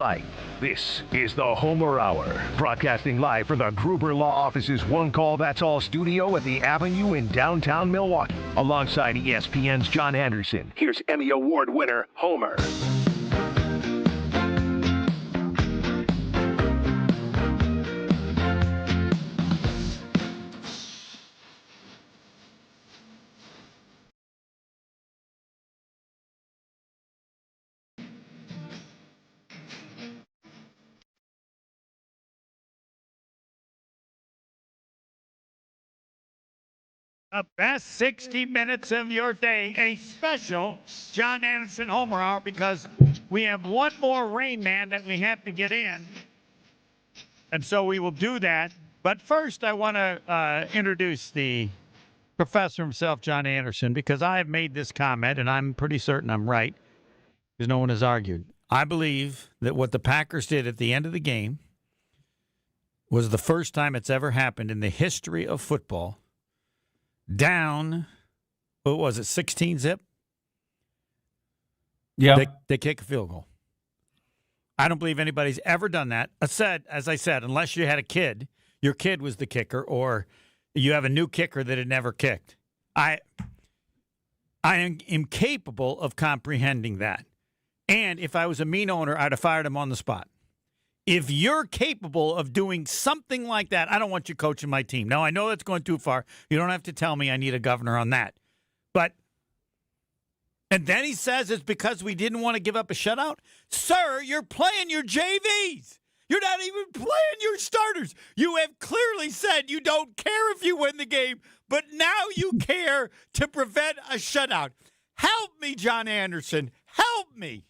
Hi, this is the Homer Hour, broadcasting live from the Gruber Law Office's One Call That's All studio at the Avenue in downtown Milwaukee. Alongside ESPN's John Anderson, here's Emmy Award winner Homer. The best 60 minutes of your day, a special John Anderson Homer Hour, because we have one more Rainman that we have to get in. And so we will do that. But first, I want to introduce the professor himself, John Anderson, because I have made this comment, and I'm pretty certain I'm right, because no one has argued. I believe that what the Packers did at the end of the game was the first time it's ever happened in the history of football. Down, what was it, 16-zip? Yeah. They kick a field goal. I don't believe anybody's ever done that. As I said, unless you had a kid, your kid was the kicker, or you have a new kicker that had never kicked. I am incapable of comprehending that. And if I was a mean owner, I'd have fired him on the spot. If you're capable of doing something like that, I don't want you coaching my team. Now, I know that's going too far. You don't have to tell me I need a governor on that. And then he says it's because we didn't want to give up a shutout. Sir, you're playing your JVs. You're not even playing your starters. You have clearly said you don't care if you win the game, but now you care to prevent a shutout. Help me, John Anderson. Help me.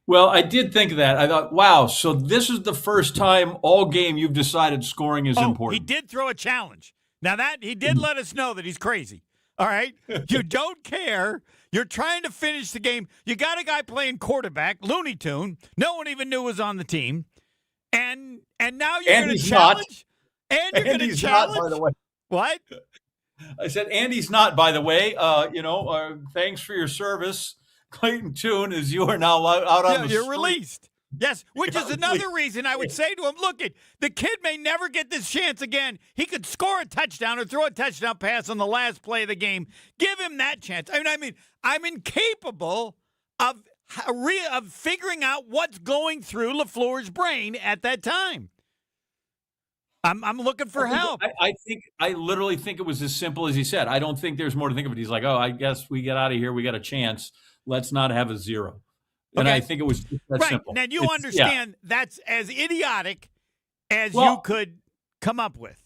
Well, I did think of that. I thought, wow, so this is the first time all game you've decided scoring is important. He did throw a challenge. Now, that he did let us know that he's crazy. All right? You don't care. You're trying to finish the game. You got a guy playing quarterback, Looney Tune. No one even knew was on the team. And now you're going to challenge? And you're going to challenge? Not, by the way. What? I said, Andy's not, by the way. Thanks for your service. Clayton Tune, as you are now out on the street. You're released. Yes, which is another reason I would say to him, look, the kid may never get this chance again. He could score a touchdown or throw a touchdown pass on the last play of the game. Give him that chance. I mean, I'm incapable of figuring out what's going through LaFleur's brain at that time. I'm looking for help. I literally think it was as simple as he said. I don't think there's more to think of it. He's like, oh, I guess we get out of here. We got a chance. Let's not have a zero. And okay. I think it was just that simple. Now, you understand that's as idiotic as you could come up with.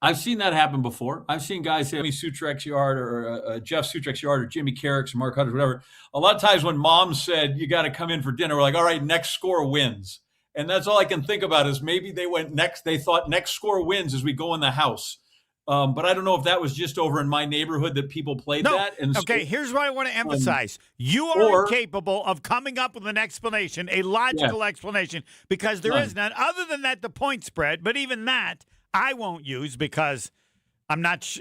I've seen that happen before. I've seen guys say Sutrek's yard or Jeff Sutrek's yard or Jimmy Carrick's or Mark Hutter's, whatever. A lot of times when mom said, you got to come in for dinner, we're like, all right, next score wins. And that's all I can think about is maybe they went next. They thought next score wins as we go in the house. But I don't know if that was just over in my neighborhood that people played that. And okay, here's what I want to emphasize. You are incapable of coming up with an explanation, a logical explanation, because there is none. Other than that, the point spread. But even that, I won't use because I'm not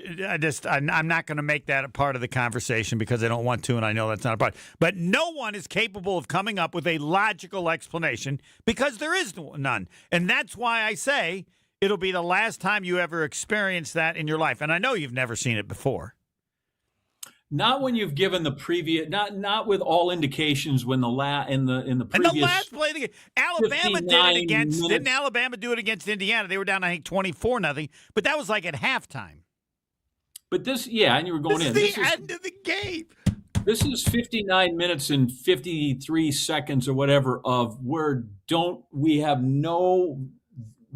I'm not going to make that a part of the conversation because I don't want to, and I know that's not a part. But no one is capable of coming up with a logical explanation because there is none. And that's why I say it'll be the last time you ever experience that in your life. And I know you've never seen it before. Not when you've given the previous, not with all indications when the in the previous. And the last play of the game, Alabama did it against. Minutes. Didn't Alabama do it against Indiana? They were down, I think, 24-0. But that was like at halftime. But this, and you were going in. This is the end of the game. This is 59 minutes and 53 seconds or whatever of we have no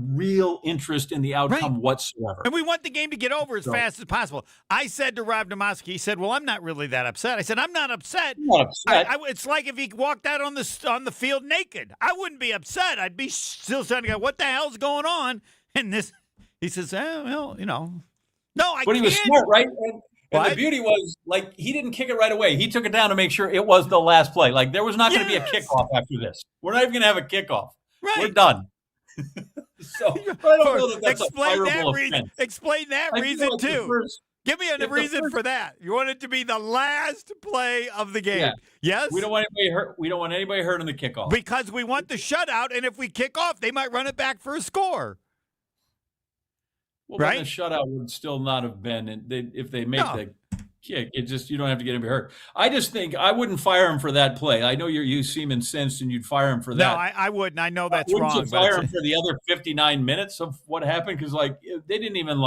real interest in the outcome whatsoever. And we want the game to get over as fast as possible. I said to Rob Demoski, he said, well, I'm not really that upset. I said, I'm not upset. It's like if he walked out on the field naked. I wouldn't be upset. I'd be still trying to go, what the hell's going on? And he says, no, I can't. But he was smart, right? And the beauty was, like, he didn't kick it right away. He took it down to make sure it was the last play. Like, there was not going to be a kickoff after this. We're not even going to have a kickoff. Right. We're done. So I don't know that's a fireable offense. Explain that reason, too. Give me a reason for that. You want it to be the last play of the game. Yeah. Yes? We don't want anybody hurt. We don't want anybody hurt in the kickoff. Because we want the shutout, and if we kick off, they might run it back for a score. Well, right? The shutout would still not have been if they make the kick. It just, you don't have to get him hurt. I just think I wouldn't fire him for that play. I know you seem incensed and you'd fire him for that. No, I wouldn't. I know that's wouldn't wrong. You fire him for the other 59 minutes of what happened? Because they didn't even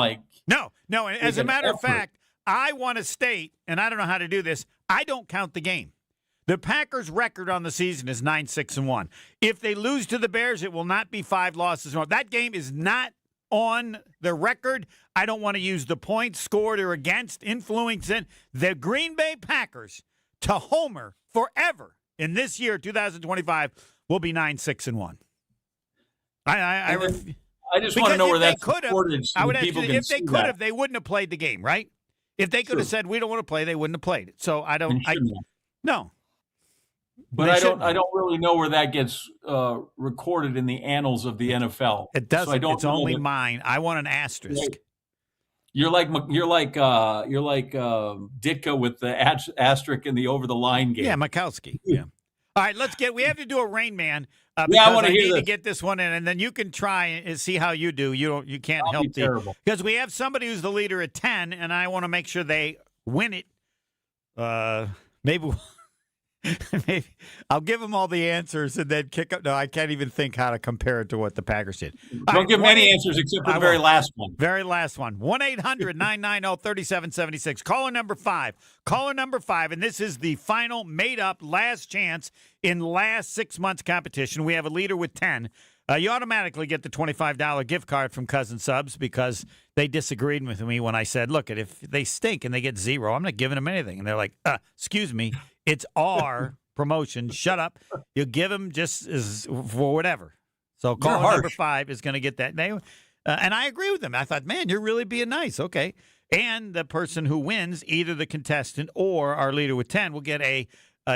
No. And as a matter of fact, I want to state, and I don't know how to do this, I don't count the game. The Packers' record on the season is 9-6-1. If they lose to the Bears, it will not be 5 losses. That game is not on the record. I don't want to use the points scored or against influencing the Green Bay Packers to homer forever in this year, 2025, will be 9-6-1 I just want to know where that's recorded. I would if they could have, they wouldn't have played the game, right? If they could have said we don't want to play, they wouldn't have played it. So I don't. No. But I don't really know where that gets recorded in the annals of the NFL. It doesn't. It's only mine. I want an asterisk. You're like Ditka with the asterisk in the over the line game. Yeah, Mikowski. Yeah. All right, we have to do a Rainman. I want to hear to get this one in, and then you can try and see how you do. You can't help terrible because we have somebody who's the leader at 10, and I want to make sure they win it. Maybe I'll give them all the answers and then kick up. No, I can't even think how to compare it to what the Packers did. Don't give them any answers except for the very last one. Very last one. 1-800-990-3776. Caller number 5. And this is the final made-up last chance in last 6 months competition. We have a leader with 10. You automatically get the $25 gift card from Cousin Subs because they disagreed with me when I said, look, if they stink and they get 0, I'm not giving them anything. And they're like, excuse me. It's our promotion. Shut up. You give them just for whatever. So caller number 5 is going to get that. And I agree with them. I thought, man, you're really being nice. Okay. And the person who wins, either the contestant or our leader with 10, will get a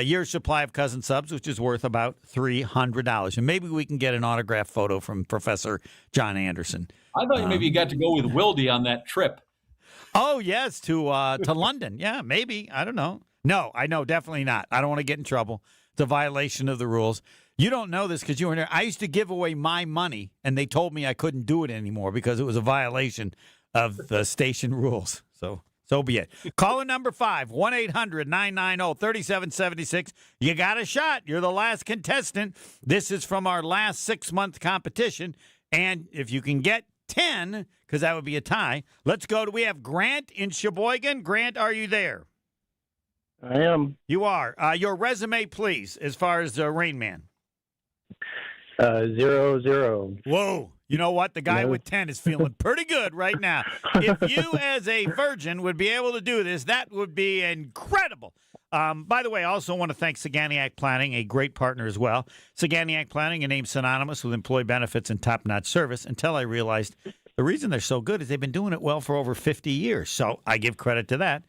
year's supply of Cousin Subs, which is worth about $300. And maybe we can get an autographed photo from Professor John Anderson. I thought maybe you got to go with Wilde on that trip. Oh, yes, to London. Yeah, maybe. I don't know. No, I know, definitely not. I don't want to get in trouble. It's a violation of the rules. You don't know this because you weren't there. I used to give away my money, and they told me I couldn't do it anymore because it was a violation of the station rules. So be it. Caller number 5, 1-800-990-3776. You got a shot. You're the last contestant. This is from our last 6-month competition. And if you can get 10, because that would be a tie, let's go. We have Grant in Sheboygan. Grant, are you there? I am. You are. Your resume, please, as far as Rainman. 0-0. Whoa. You know what? The guy with 10 is feeling pretty good right now. If you, as a virgin, would be able to do this, that would be incredible. By the way, I also want to thank Saganiac Planning, a great partner as well. Saganiac Planning, a name synonymous with employee benefits and top-notch service, until I realized the reason they're so good is they've been doing it well for over 50 years. So I give credit to that.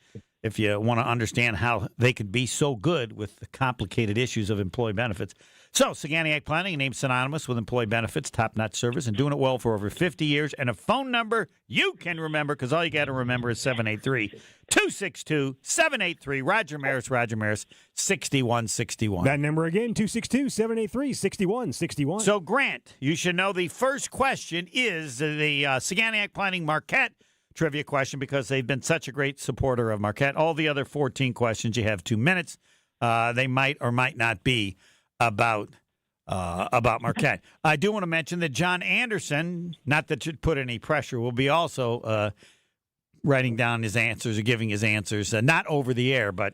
If you want to understand how they could be so good with the complicated issues of employee benefits. So, Saganiac Planning, a name synonymous with employee benefits, top-notch service, and doing it well for over 50 years. And a phone number you can remember, because all you got to remember is 783-262-783. Roger Maris, 6161. That number again, 262-783-6161. So, Grant, you should know the first question is the Saganiac Planning Marquette trivia question, because they've been such a great supporter of Marquette. All the other 14 questions, you have 2 minutes. They might or might not be about Marquette. I do want to mention that John Anderson, not that should put any pressure, will be also writing down his answers or giving his answers, not over the air, but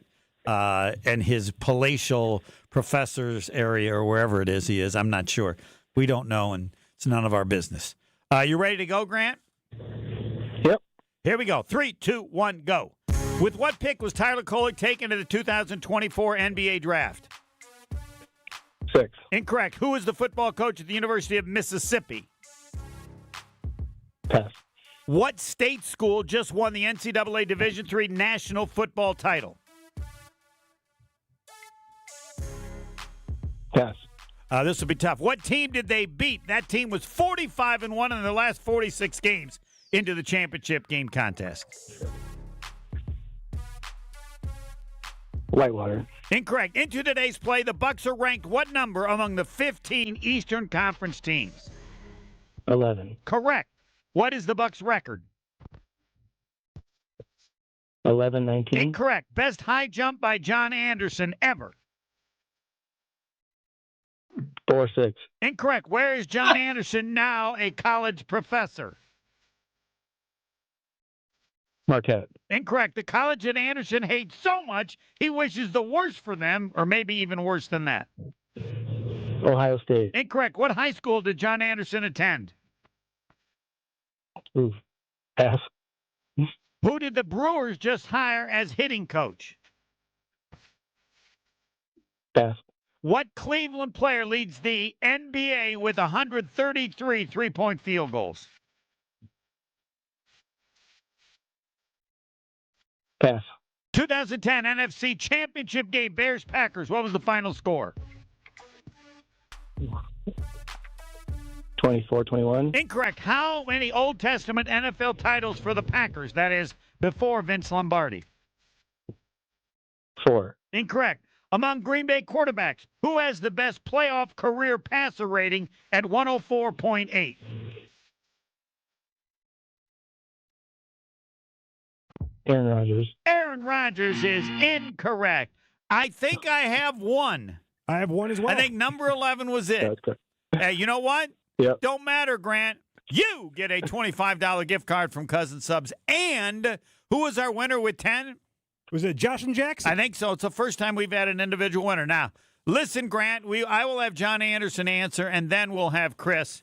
in his palatial professor's area or wherever it is he is. I'm not sure. We don't know, and it's none of our business. You ready to go, Grant? Yep. Here we go. 3, 2, 1, go. With what pick was Tyler Kolek taken to the 2024 NBA Draft? 6. Incorrect. Who is the football coach at the University of Mississippi? Pass. What state school just won the NCAA Division III national football title? Pass. This will be tough. What team did they beat? That team was 45-1 in their last 46 games into the championship game contest. Whitewater. Incorrect. Into today's play, the Bucks are ranked what number among the 15 Eastern Conference teams? 11. Correct. What is the Bucks' record? 11-19. Incorrect. Best high jump by John Anderson ever. 4-6. Incorrect. Where is John Anderson now a college professor? Marquette. Incorrect. The college that Anderson hates so much, he wishes the worst for them, or maybe even worse than that. Ohio State. Incorrect. What high school did John Anderson attend? Ooh. Pass. Who did the Brewers just hire as hitting coach? Pass. What Cleveland player leads the NBA with 133 three-point field goals? Pass. 2010 NFC Championship game, Bears-Packers. What was the final score? 24-21. Incorrect. How many Old Testament NFL titles for the Packers? That is, before Vince Lombardi. 4. Incorrect. Among Green Bay quarterbacks, who has the best playoff career passer rating at 104.8? Aaron Rodgers. Aaron Rodgers is incorrect. I think I have one. I have one as well. I think number 11 was it. That's correct. Hey, you know what? Yep. Don't matter, Grant. You get a $25 gift card from Cousin Subs. And who was our winner with 10? Was it Josh and Jackson? I think so. It's the first time we've had an individual winner. Now, listen, Grant, I will have John Anderson answer, and then we'll have Chris.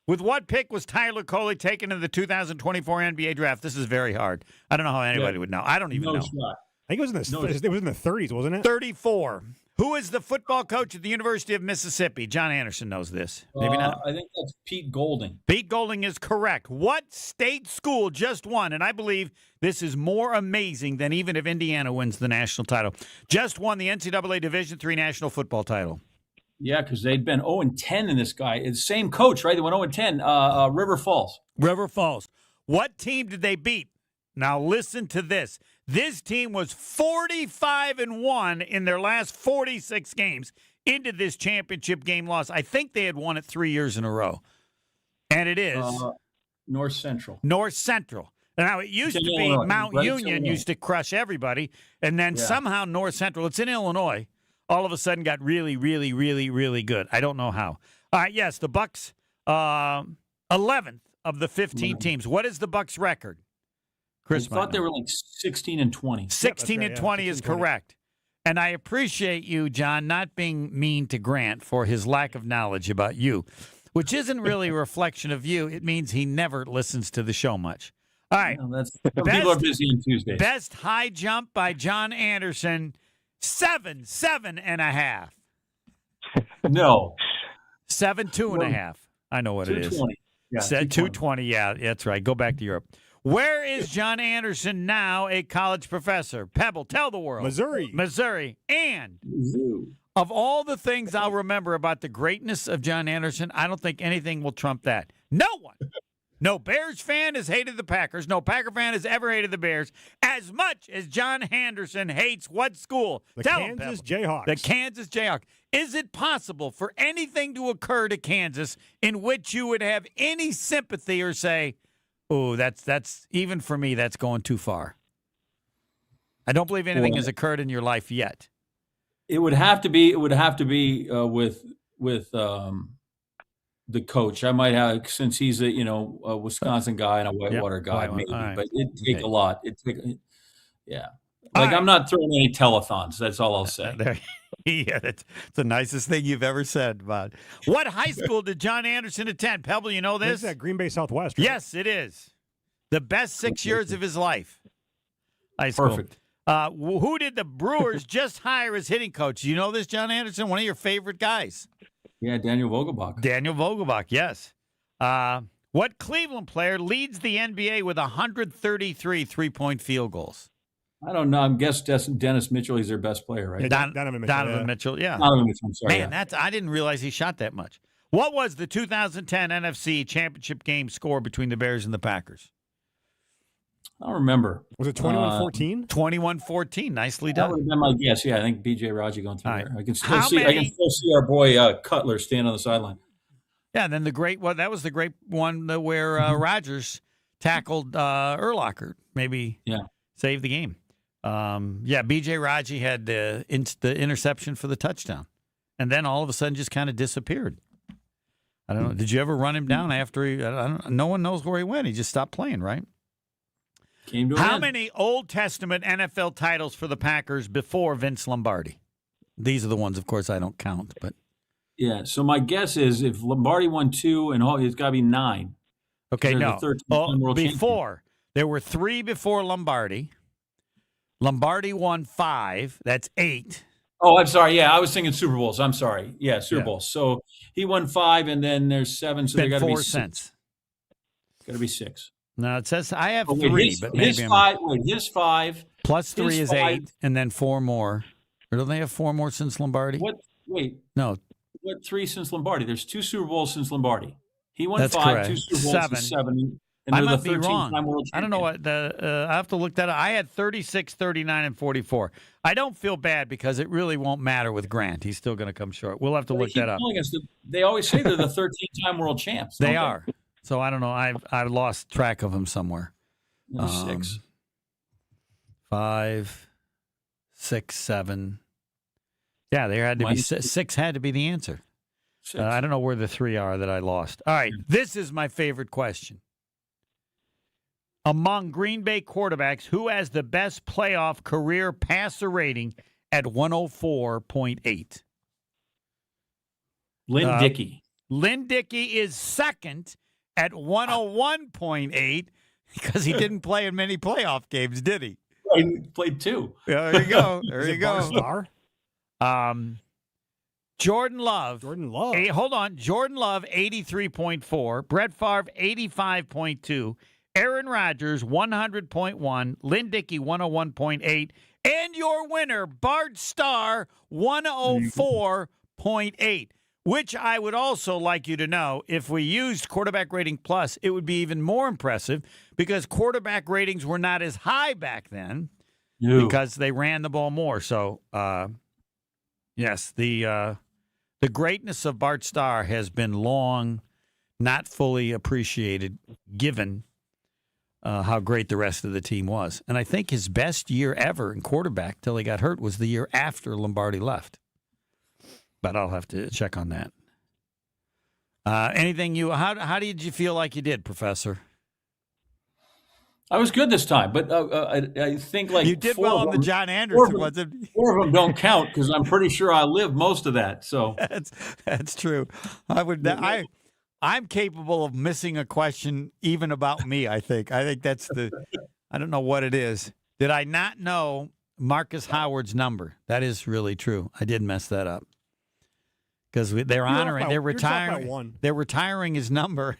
With what pick was Tyler Coley taken in the 2024 NBA draft? This is very hard. I don't know how anybody would know. I don't even know. I think it was in the 30s, wasn't it? 34. Who is the football coach at the University of Mississippi? John Anderson knows this. Maybe not. I think that's Pete Golding. Pete Golding is correct. What state school just won, and I believe this is more amazing than even if Indiana wins the national title, just won the NCAA Division III national football title? Yeah, because they'd been 0-10 in this guy. It's the same coach, right? They went 0-10. River Falls. River Falls. What team did they beat? Now listen to this. This team was 45-1 in their last 46 games into this championship game loss. I think they had won it 3 years in a row. And it is North Central. North Central. Now, it used to be Illinois, Mount right? Union used to crush everybody, and then somehow North Central, it's in Illinois, all of a sudden got really, really, really, really good. I don't know how. All right, yes, the Bucks, 11th of the 15 teams. What is the Bucks' record? Chris, I thought they were like 16-20. 16-20 is correct. And I appreciate you, John, not being mean to Grant for his lack of knowledge about you, which isn't really a reflection of you. It means he never listens to the show much. All right. Well, people are busy on Tuesdays. Best high jump by John Anderson, 7.5. No. 2.5. I know what it is. 220. Yeah, Said 220. Yeah, that's right. Go back to Europe. Where is John Anderson now a college professor? Pebble, tell the world. Missouri. And of all the things I'll remember about the greatness of John Anderson, I don't think anything will trump that. No one. No Bears fan has hated the Packers. No Packer fan has ever hated the Bears as much as John Anderson hates what school? The Tell Kansas him, Jayhawks. The Kansas Jayhawks. Is it possible for anything to occur to Kansas in which you would have any sympathy or say, oh, that's even for me, that's going too far? I don't believe anything has occurred in your life yet. It would have to be with the coach. I might have, since he's a Wisconsin guy and a Whitewater guy, maybe. Right. But it'd take a lot. Like, I'm not throwing any telethons. That's all I'll say. Yeah, that's the nicest thing you've ever said, Bud. What high school did John Anderson attend? Pebble, you know this? This is at Green Bay Southwest, right? Yes, it is. The best 6 years of his life. High school. Perfect. Who did the Brewers just hire as hitting coach? You know this, John Anderson? One of your favorite guys. Yeah, Daniel Vogelbach. Daniel Vogelbach, yes. What Cleveland player leads the NBA with 133 three-point field goals? I don't know. I'm guessing Dennis Mitchell. He's their best player, right? Donovan Mitchell. Donovan Mitchell, yeah. Donovan Mitchell, I'm sorry. Man, I didn't realize he shot that much. What was the 2010 NFC Championship game score between the Bears and the Packers? I don't remember. Was it 21-14? 21-14. Nicely That would done. have been my guess. Yeah, I think B.J. Raji going through All right. there. I can How still see. I can many- still see our boy Cutler stand on the sideline. Yeah, and then that was the great one where Rodgers tackled Urlacher, maybe saved the game. B.J. Raji had the interception for the touchdown, and then all of a sudden just kind of disappeared. I don't know. Did you ever run him down after he? No one knows where he went. He just stopped playing, right? Came to an How end. many Old Testament NFL titles for the Packers before Vince Lombardi? These are the ones, of course, I don't count, but. Yeah, so my guess is if Lombardi won 2 and it's got to be 9. Okay, They're no. the 13th world Before. There were 3 before Lombardi. Lombardi won 5. That's 8. Oh, I'm sorry. Yeah, I was thinking Super Bowls. I'm sorry. Yeah, Super Bowls. So he won 5, and then there's 7, so there got to be 6. Cents. Got to be 6. No, it says I have Oh, wait, 3, his, but his maybe 5. Wait, his 5. plus 3 his is 5. 8, and then 4 more. Or don't they have 4 more since Lombardi? What? Wait. No. What 3 since Lombardi? There's 2 Super Bowls since Lombardi. He won That's 5, correct. 2 Super Bowls, 7. and 7. And I they're might the be 13th wrong. time world champion. I don't know what I have to look that up. I had 36, 39, and 44. I don't feel bad because it really won't matter with Grant. He's still going to come short. We'll have to They look keep that up. telling us that they always say they're the 13th-time world champs. They don't are. So I don't know. I lost track of them somewhere. No, 6. 5, 6, 7. Yeah, there had to be 6. Had to be the answer. 6. I don't know where the 3 are that I lost. All right, this is my favorite question. Among Green Bay quarterbacks, who has the best playoff career passer rating at 104.8? Lynn Dickey. Lynn Dickey is second at 101.8 because he didn't play in many playoff games, did he? He played 2. There you go. There Is you it go. Barstar? Jordan Love. Jordan Love. Hold on. Jordan Love, 83.4. Brett Favre, 85.2. Aaron Rodgers, 100.1. Lynn Dickey, 101.8. And your winner, Bart Starr, 104.8. Which I would also like you to know, if we used Quarterback Rating Plus, it would be even more impressive because quarterback ratings were not as high back then because they ran the ball more. So, yes, the greatness of Bart Starr has been long not fully appreciated given how great the rest of the team was. And I think his best year ever in quarterback till he got hurt was the year after Lombardi left. But I'll have to check on that. Anything how did you feel like you did, Professor? I was good this time, but I think like you did 4 well of on the them- John Anderson, wasn't it? 4 of them don't count because I'm pretty sure I lived most of that. So That's true. I'm capable of missing a question even about me, I think. That's I don't know what it is. Did I not know Marcus Howard's number? That is really true. I did mess that up. Because they're retiring his number,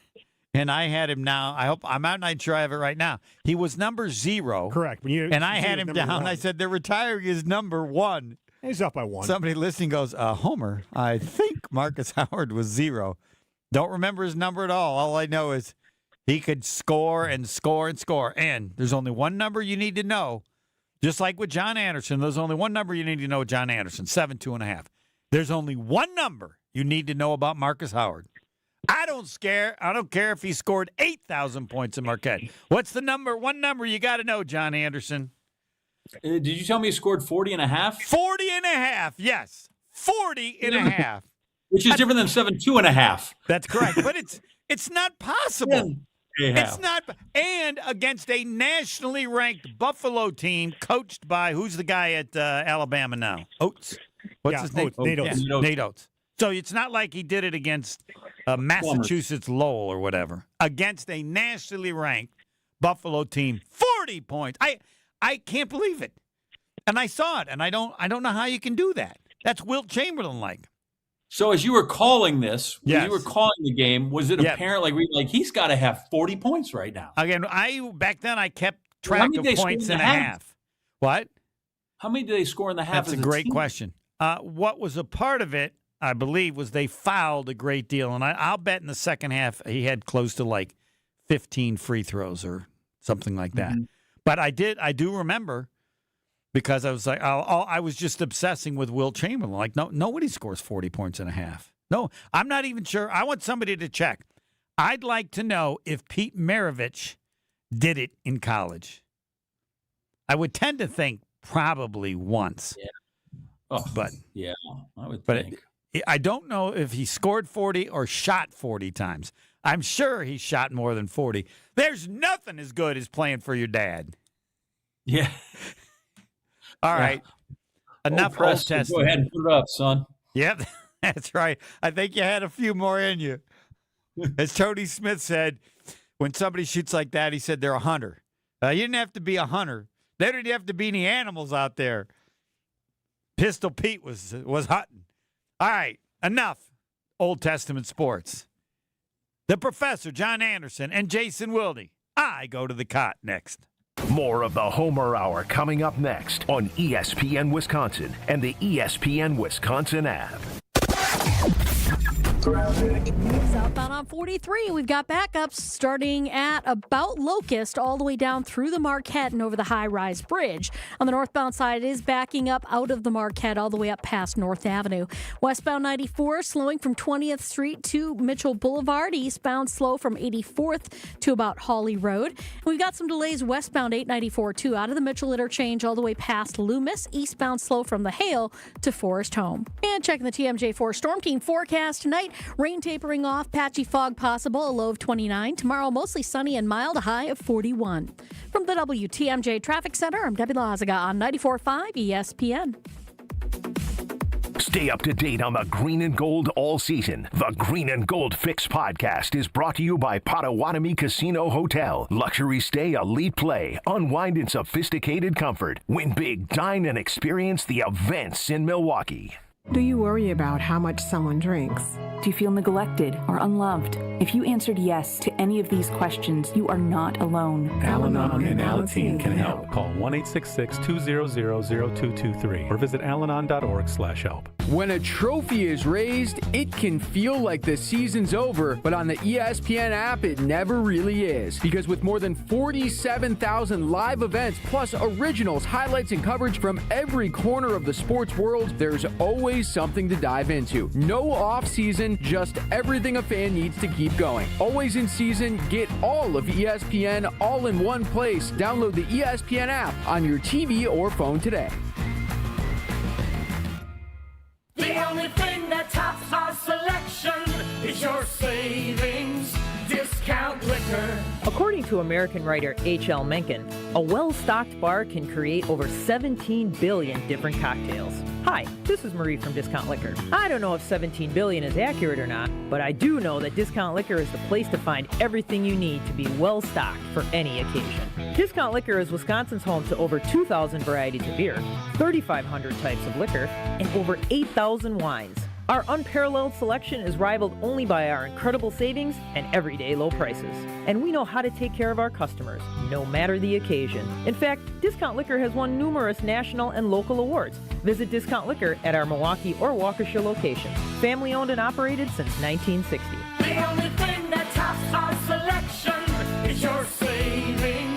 and I had him now. I'm not sure I have it right now. He was number 0. Correct. And I had him down. 1. I said, they're retiring his number 1. He's up by 1. Somebody listening goes, Homer, I think Marcus Howard was 0. Don't remember his number at all. All I know is he could score and score and score. And there's only one number you need to know. Just like with John Anderson, there's only one number you need to know with John Anderson, 7.5. There's only one number you need to know about Marcus Howard. I don't care if he scored 8,000 points in Marquette. What's the number? One number you got to know, John Anderson. did you tell me he scored 40 and a half? 40 and a half, yes. 40 and a half. Which is different than 72 and a half. That's correct. But it's not possible. It's not. And against a nationally ranked Buffalo team coached by, who's the guy at Alabama now? Oates. What's his name? Nate Oates. Yeah, Nate Oates. So it's not like he did it against Massachusetts Lowell or whatever. Against a nationally ranked Buffalo team, 40 points. I can't believe it. And I saw it, and I don't know how you can do that. That's Wilt Chamberlain like. So as you were calling this, when Yes. you were calling the game, was it Yeah. apparent like he's got to have 40 points right now? Again, back then I kept How track many of did they score points in and the a half? half. What? How many did they score in the half? That's a as great team? question. What was a part of it, I believe, was they fouled a great deal. And I'll bet in the second half he had close to like 15 free throws or something like that. Mm-hmm. But I do remember, because I was like, I was just obsessing with Will Chamberlain. Like, no, nobody scores 40 points and a half. No, I'm not even sure. I want somebody to check. I'd like to know if Pete Maravich did it in college. I would tend to think probably once. Yeah. Oh, but yeah, I would but think. I don't know if he scored 40 or shot 40 times. I'm sure he shot more than 40. There's nothing as good as playing for your dad. Yeah. All right. Enough Old Testament. Go ahead and put it up, son. Yep, that's right. I think you had a few more in you. As Tony Smith said, when somebody shoots like that, he said they're a hunter. You didn't have to be a hunter. There didn't have to be any animals out there. Pistol Pete was hunting. All right, enough Old Testament sports. The Professor, John Anderson, and Jason Wilde. I go to the cot next. More of the Homer Hour coming up next on ESPN Wisconsin and the ESPN Wisconsin app. Southbound on 43, we've got backups starting at about Locust all the way down through the Marquette and over the high-rise bridge. On the northbound side, it is backing up out of the Marquette all the way up past North Avenue. Westbound 94 slowing from 20th Street to Mitchell Boulevard. Eastbound slow from 84th to about Hawley Road. And we've got some delays westbound 894 too, out of the Mitchell interchange all the way past Loomis. Eastbound slow from the Hale to Forest Home. And checking the TMJ4 Storm Team forecast tonight. Rain tapering off, patchy fog possible, a low of 29. Tomorrow, mostly sunny and mild, a high of 41. From the WTMJ Traffic Center, I'm Debbie Lazaga on 94.5 ESPN. Stay up to date on the green and gold all season. The Green and Gold Fix podcast is brought to you by Potawatomi Casino Hotel. Luxury stay, elite play, unwind in sophisticated comfort. Win big, dine, and experience the events in Milwaukee. Do you worry about how much someone drinks? Do you feel neglected or unloved? If you answered yes to any of these questions, you are not alone. Al-Anon and Alateen can help. Call 1-866-200-0223 or visit alanon.org/help. When a trophy is raised, it can feel like the season's over, but on the ESPN app, it never really is. Because with more than 47,000 live events, plus originals, highlights, and coverage from every corner of the sports world, there's always something to dive into. No off season, just everything a fan needs to keep going. Always in season, get all of ESPN all in one place. Download the ESPN app on your TV or phone today. The only thing that tops our selection is your savings discount liquor. According to American writer H.L. Mencken, a well-stocked bar can create over 17 billion different cocktails. Hi, this is Marie from Discount Liquor. I don't know if 17 billion is accurate or not, but I do know that Discount Liquor is the place to find everything you need to be well-stocked for any occasion. Discount Liquor is Wisconsin's home to over 2,000 varieties of beer, 3,500 types of liquor, and over 8,000 wines. Our unparalleled selection is rivaled only by our incredible savings and everyday low prices. And we know how to take care of our customers, no matter the occasion. In fact, Discount Liquor has won numerous national and local awards. Visit Discount Liquor at our Milwaukee or Waukesha locations. Family owned and operated since 1960. The only thing that tops our selection is your savings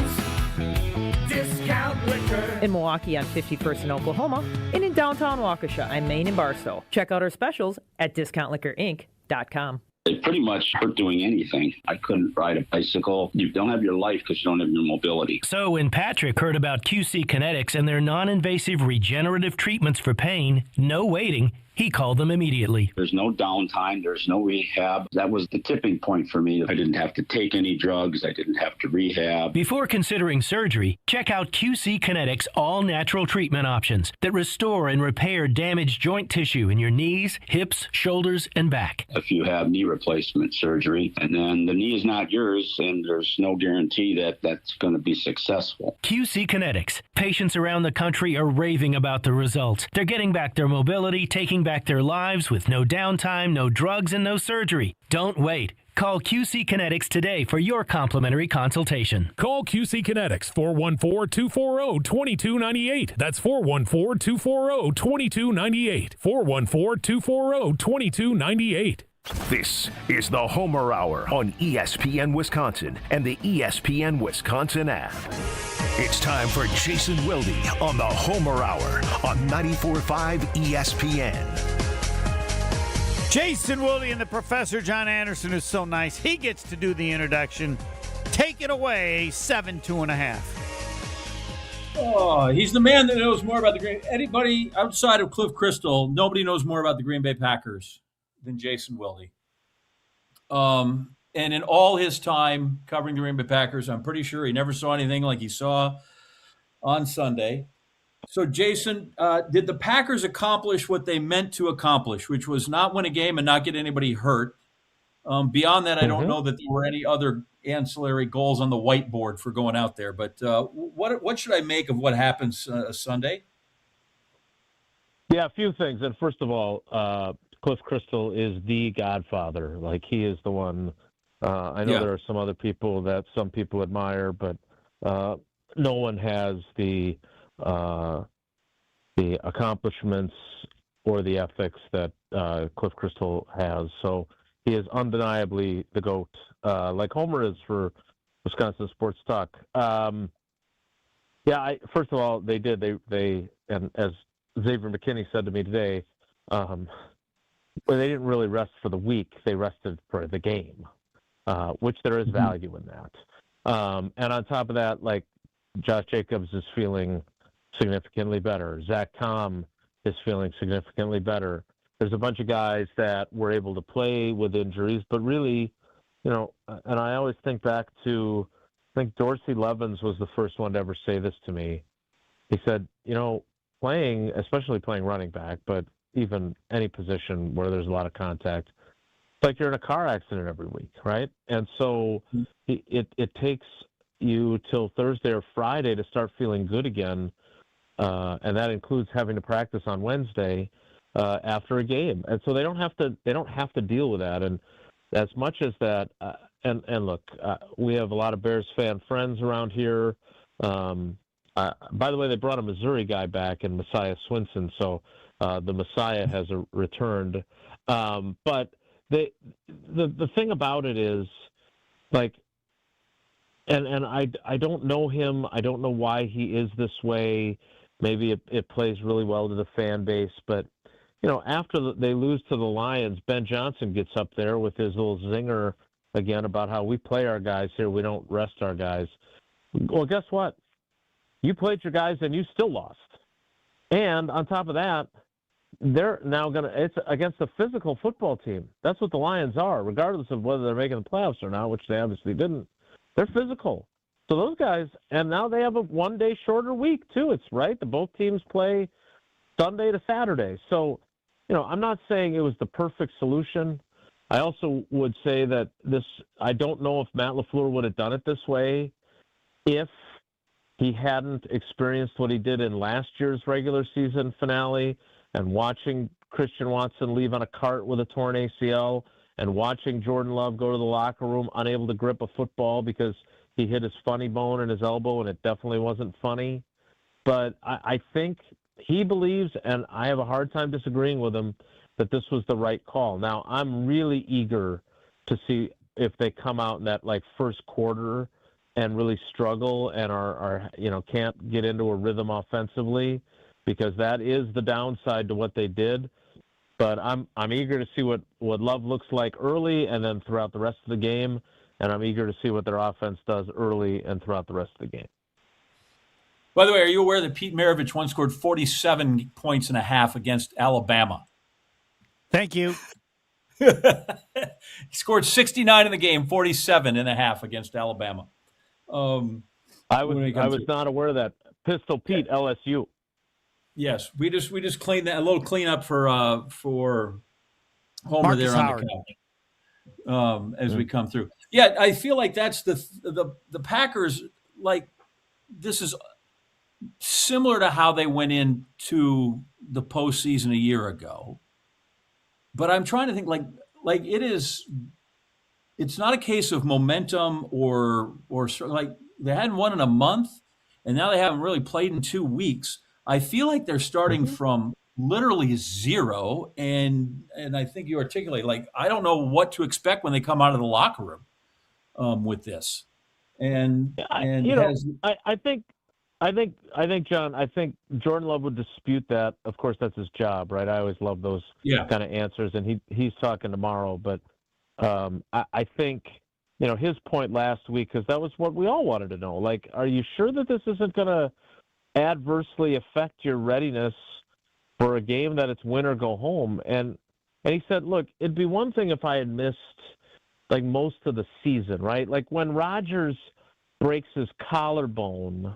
discount liquor. In Milwaukee on 51st in Oklahoma, and in downtown Waukesha on Main and Barstow. Check out our specials at discountliquorinc.com. It pretty much hurt doing anything. I couldn't ride a bicycle. You don't have your life because you don't have your mobility. So when Patrick heard about QC Kinetics and their non-invasive regenerative treatments for pain, no waiting, he called them immediately. There's no downtime. There's no rehab. That was the tipping point for me. I didn't have to take any drugs. I didn't have to rehab. Before considering surgery, check out QC Kinetics' all-natural treatment options that restore and repair damaged joint tissue in your knees, hips, shoulders, and back. If you have knee replacement surgery, and then the knee is not yours, and there's no guarantee that that's going to be successful. QC Kinetics. Patients around the country are raving about the results. They're getting back their mobility, taking back their lives with no downtime, no drugs, and no surgery. Don't wait. Call QC Kinetics today for your complimentary consultation. Call QC Kinetics, 414-240-2298. That's 414-240-2298. 414-240-2298. This is the Homer Hour on ESPN Wisconsin and the ESPN Wisconsin app. It's time for Jason Wilde on the Homer Hour on 94.5 ESPN. Jason Wilde and the Professor John Anderson is so nice. He gets to do the introduction. Take it away, 7-2.5. Oh, he's the man that knows more about the Green. Anybody outside of Cliff Crystal, nobody knows more about the Green Bay Packers than Jason Wilde. And in all his time covering the Green Bay Packers, I'm pretty sure he never saw anything like he saw on Sunday. So, Jason, did the Packers accomplish what they meant to accomplish, which was not win a game and not get anybody hurt? Beyond that, I don't know that there were any other ancillary goals on the whiteboard for going out there. But what should I make of what happens Sunday? Yeah, a few things. And first of all, Cliff Crystal is the godfather. Like, he is the one. I know there are some other people that some people admire, but no one has the accomplishments or the ethics that Cliff Crystal has. So he is undeniably the GOAT, like Homer is for Wisconsin Sports Talk. First of all, they did. They and as Xavier McKinney said to me today, well, they didn't really rest for the week. They rested for the game. Which there is value in that. And on top of that, like, Josh Jacobs is feeling significantly better. Zach Tom is feeling significantly better. There's a bunch of guys that were able to play with injuries, but really, and I always think back to, I think Dorsey Levens was the first one to ever say this to me. He said, playing, especially playing running back, but even any position where there's a lot of contact, like you're in a car accident every week, right? And so it takes you till Thursday or Friday to start feeling good again, and that includes having to practice on Wednesday after a game. And so they don't have to deal with that. And as much as that, and look, we have a lot of Bears fan friends around here. By the way, they brought a Missouri guy back in Messiah Swinson, so the Messiah has returned, but. The thing about it is, like, and I don't know him. I don't know why he is this way. Maybe it plays really well to the fan base. But, after they lose to the Lions, Ben Johnson gets up there with his little zinger again about how we play our guys here. We don't rest our guys. Well, guess what? You played your guys and you still lost. And on top of that, they're now it's against a physical football team. That's what the Lions are, regardless of whether they're making the playoffs or not, which they obviously didn't. They're physical. So those guys, and now they have a one-day shorter week, too. It's right. Both teams play Sunday to Saturday. So, I'm not saying it was the perfect solution. I also would say that I don't know if Matt LaFleur would have done it this way if he hadn't experienced what he did in last year's regular season finale, and watching Christian Watson leave on a cart with a torn ACL, and watching Jordan Love go to the locker room unable to grip a football because he hit his funny bone in his elbow, and it definitely wasn't funny. But I think he believes, and I have a hard time disagreeing with him, that this was the right call. Now, I'm really eager to see if they come out in that, first quarter and really struggle and are can't get into a rhythm offensively, because that is the downside to what they did. But I'm eager to see what Love looks like early and then throughout the rest of the game, and I'm eager to see what their offense does early and throughout the rest of the game. By the way, are you aware that Pete Maravich once scored 47 points and a half against Alabama? Thank you. He scored 69 in the game, 47 and a half against Alabama. I was not aware of that. Pistol Pete, LSU. Yes, we just cleaned that, a little cleanup for Homer Marcus there on Howard. the couch as we come through. Yeah, I feel like that's the Packers. Like, this is similar to how they went into the postseason a year ago. But I'm trying to think like it's not a case of momentum or like they hadn't won in a month and now they haven't really played in 2 weeks. I feel like they're starting from literally zero. And I think you articulate, like, I don't know what to expect when they come out of the locker room with this. I think I think, John, I think Jordan Love would dispute that. Of course, that's his job, right? I always love those kind of answers, and he's talking tomorrow. But I think, his point last week, because that was what we all wanted to know. Like, are you sure that this isn't going to adversely affect your readiness for a game that it's win or go home? And he said, look, it'd be one thing if I had missed, like, most of the season, right? Like, when Rodgers breaks his collarbone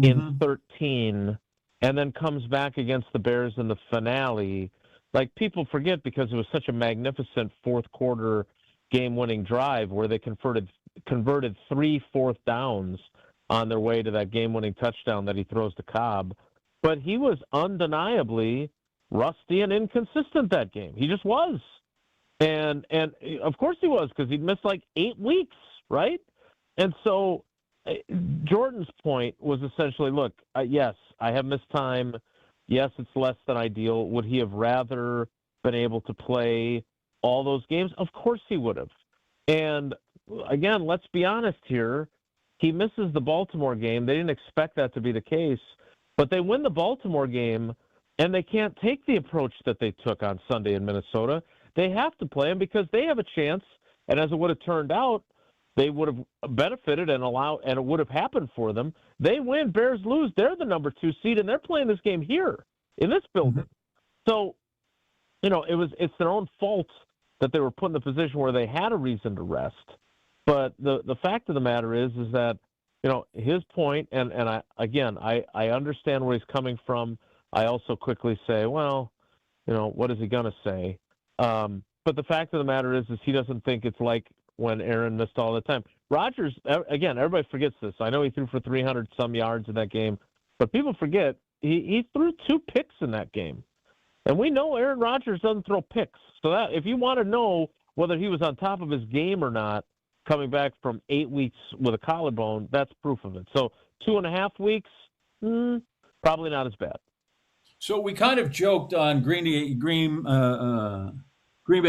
in 13 and then comes back against the Bears in the finale, like, people forget because it was such a magnificent fourth quarter game-winning drive where they converted 3 fourth downs on their way to that game-winning touchdown that he throws to Cobb. But he was undeniably rusty and inconsistent that game. He just was. And of course he was, because he'd missed like 8 weeks, right? And so Jordan's point was essentially, look, yes, I have missed time. Yes, it's less than ideal. Would he have rather been able to play all those games? Of course he would have. And again, let's be honest here. He misses the Baltimore game. They didn't expect that to be the case, but they win the Baltimore game, and they can't take the approach that they took on Sunday in Minnesota. They have to play him because they have a chance, and as it would have turned out, they would have benefited and it would have happened for them. They win, Bears lose. They're the number 2 seed, and they're playing this game here in this building. So, it's their own fault that they were put in the position where they had a reason to rest. But the fact of the matter is that, his point, and I understand where he's coming from. I also quickly say, well, what is he going to say? But the fact of the matter is he doesn't think it's like when Aaron missed all the time. Rodgers, again, everybody forgets this. I know he threw for 300-some yards in that game, but people forget he threw 2 picks in that game. And we know Aaron Rodgers doesn't throw picks. So that if you want to know whether he was on top of his game or not, coming back from 8 weeks with a collarbone, that's proof of it. So 2.5 weeks, probably not as bad. So we kind of joked on Green Bay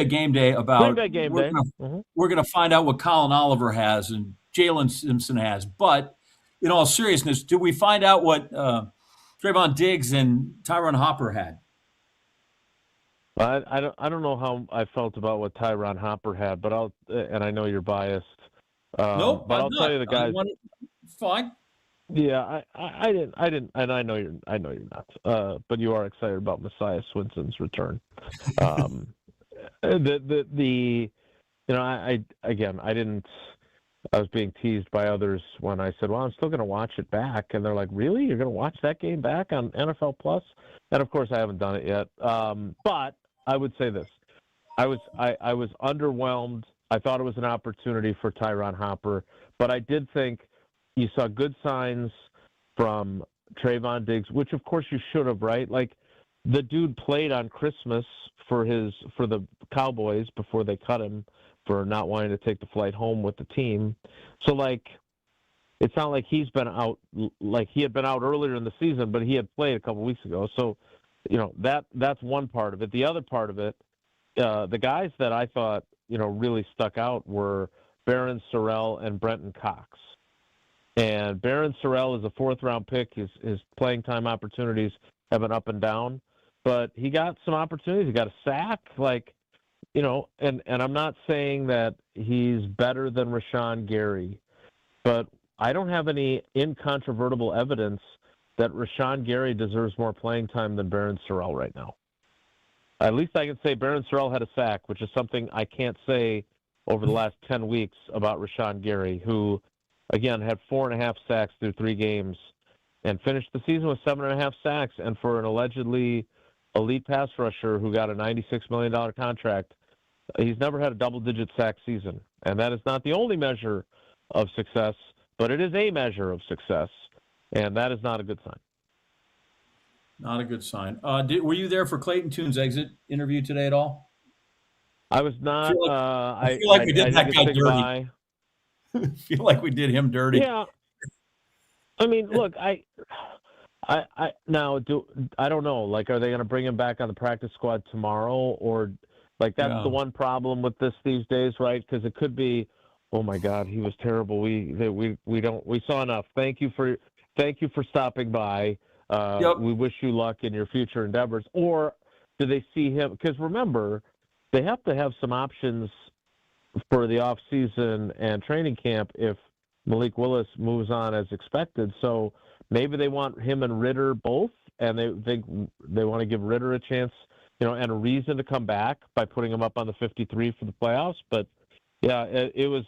Game Day about we're going to find out what Colin Oliver has and Jalen Simpson has. But in all seriousness, do we find out what Trayvon Diggs and Tyron Hopper had? I don't know how I felt about what Tyron Hopper had, but and I know you're biased. Nope, but I'll tell you the guys. Fine. Yeah, I didn't, and I know you're not. But you are excited about Messiah Swinson's return. I was being teased by others when I said, well, I'm still going to watch it back. And they're like, really? You're going to watch that game back on NFL Plus? And of course I haven't done it yet. But I would say this. I was underwhelmed. I thought it was an opportunity for Tyron Hopper, but I did think you saw good signs from Trayvon Diggs, which of course you should have, right? Like, the dude played on Christmas for the Cowboys before they cut him for not wanting to take the flight home with the team. So, like, it's not like he's been out, like he had been out earlier in the season, but he had played a couple weeks ago. So, that's one part of it. The other part of it, the guys that I thought, really stuck out were Barron Sorrell and Brenton Cox. And Barron Sorrell is a 4th-round pick. His playing time opportunities have been up and down. But he got some opportunities. He got a sack, and I'm not saying that he's better than Rashawn Gary, but I don't have any incontrovertible evidence that Rashawn Gary deserves more playing time than Barron Sorrell right now. At least I can say Barron Sorrell had a sack, which is something I can't say over the last 10 weeks about Rashawn Gary, who, again, had 4.5 sacks through 3 games and finished the season with 7.5 sacks. And for an allegedly elite pass rusher who got a $96 million contract, he's never had a double-digit sack season. And that is not the only measure of success, but it is a measure of success, and that is not a good sign. Not a good sign. Were you there for Clayton Tune's exit interview today at all? I was not. I feel like we did that guy dirty. I feel like we did him dirty. Yeah. I mean, look, I don't know. Like, are they going to bring him back on the practice squad tomorrow, or like that's the one problem with this these days, right? Because it could be, oh my God, he was terrible. We saw enough. Thank you for thank you for stopping by. We wish you luck in your future endeavors. Or do they see him? Because remember, they have to have some options for the off season and training camp if Malik Willis moves on as expected. So maybe they want him and Ritter both, and they think they want to give Ritter a chance, and a reason to come back by putting him up on the 53 for the playoffs. But yeah, it was.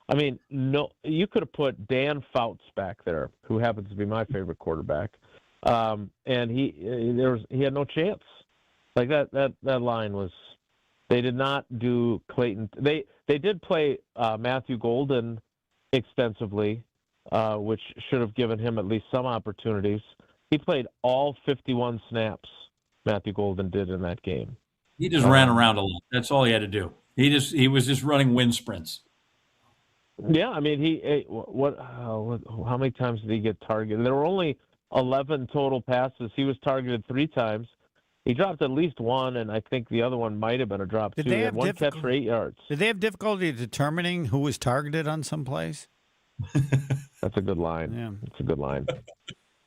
I mean, no, you could have put Dan Fouts back there, who happens to be my favorite quarterback, and he had no chance. Like that line was. They did not do Clayton. They did play Matthew Golden extensively, which should have given him at least some opportunities. He played all 51 snaps. Matthew Golden did in that game. He just ran around a lot. That's all he had to do. He was just running wind sprints. Yeah, I mean, how many times did he get targeted? There were only 11 total passes. He was targeted 3 times. He dropped at least one, and I think the other one might have been a drop, too. They had one catch for 8 yards. Did they have difficulty determining who was targeted on some plays? That's a good line. Yeah. That's a good line.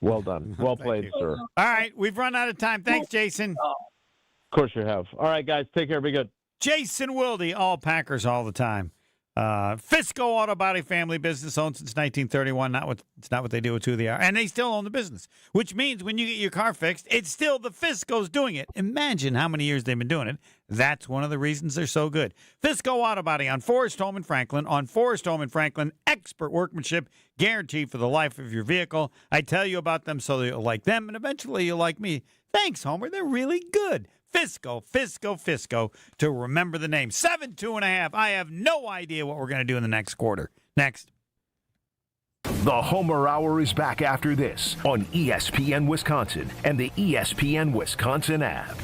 Well done. Well played, sir. All right, we've run out of time. Thanks, Jason. Of course you have. All right, guys, take care. Be good. Jason Wilde, all Packers all the time. Fisco Auto Body family business, owned since 1931. It's not what they do, it's who they are. And they still own the business, which means when you get your car fixed, it's still the Fiscos doing it. Imagine how many years they've been doing it. That's one of the reasons they're so good. Fisco Auto Body on Forest Home in Franklin. On Forest Home in Franklin, expert workmanship guaranteed for the life of your vehicle. I tell you about them so you'll like them, and eventually you'll like me. Thanks, Homer. They're really good. Fisco, to remember the name. 7-2.5. I have no idea what we're going to do in the next quarter. Next. The Homer Hour is back after this on ESPN Wisconsin and the ESPN Wisconsin app.